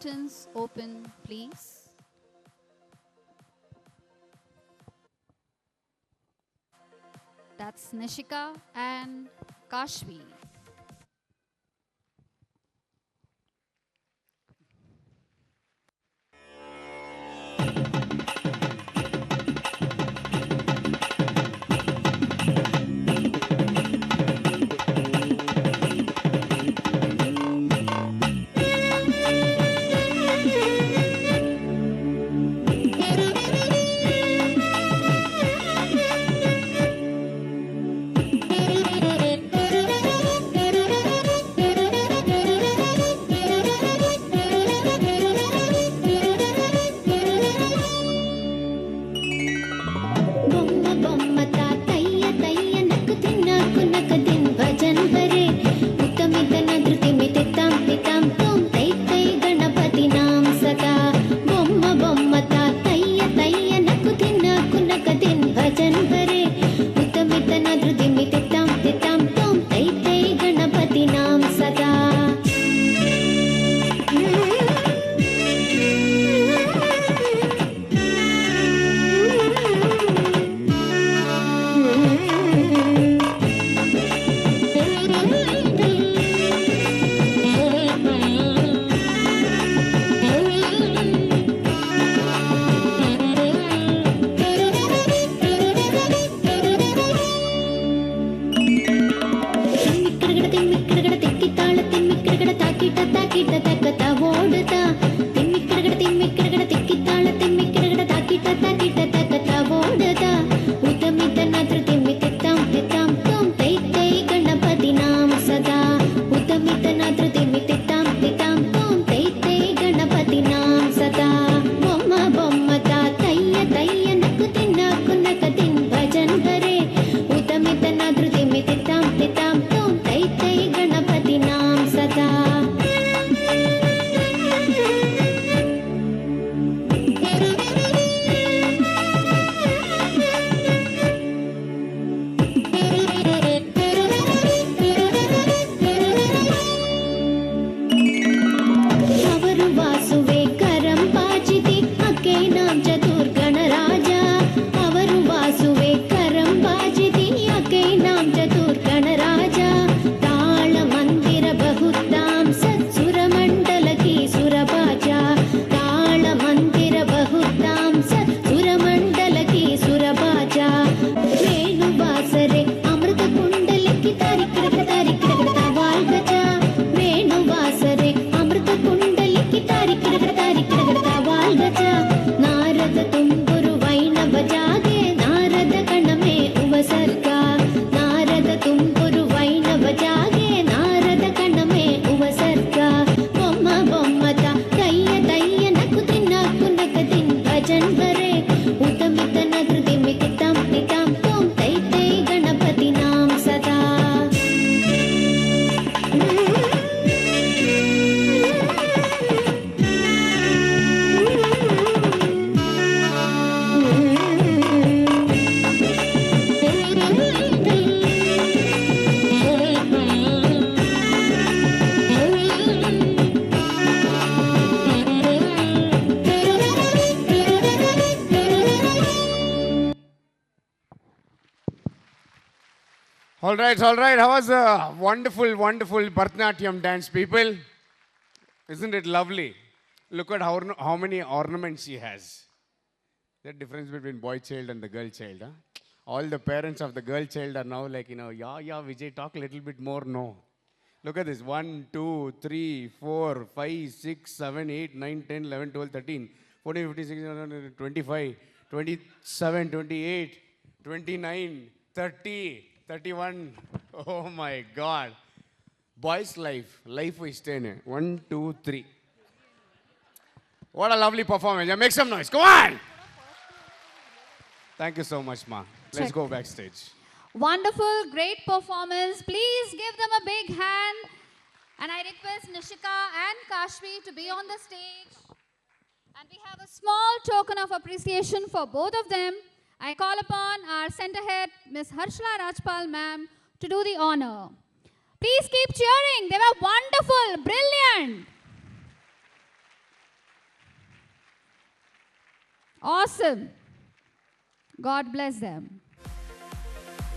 curtains open, please. That's Nishika and Kashvi. All right, all right. How was a wonderful, wonderful Bharatanatyam dance, people? Isn't it lovely? Look at how many ornaments she has. The difference between boy child and the girl child. Huh? All the parents of the girl child are now like, yeah, Vijay, talk a little bit more. No. Look at this. 1, 2, 3, 4, 5, 6, 7, 8, 9, 10, 11, 12, 13, 14, 15, 16, 25, 27, 28, 29, 30, 31. Oh my God. Boys' life is 10. 1, 2, 3. What a lovely performance. Yeah, make some noise. Come on. Thank you so much, Ma. Let's go backstage. Wonderful, great performance. Please give them a big hand. And I request Nishika and Kashvi to be on the stage. And we have a small token of appreciation for both of them. I call upon our center head, Ms. Harshla Rajpal ma'am, to do the honor. Please keep cheering. They were wonderful, brilliant. Awesome. God bless them.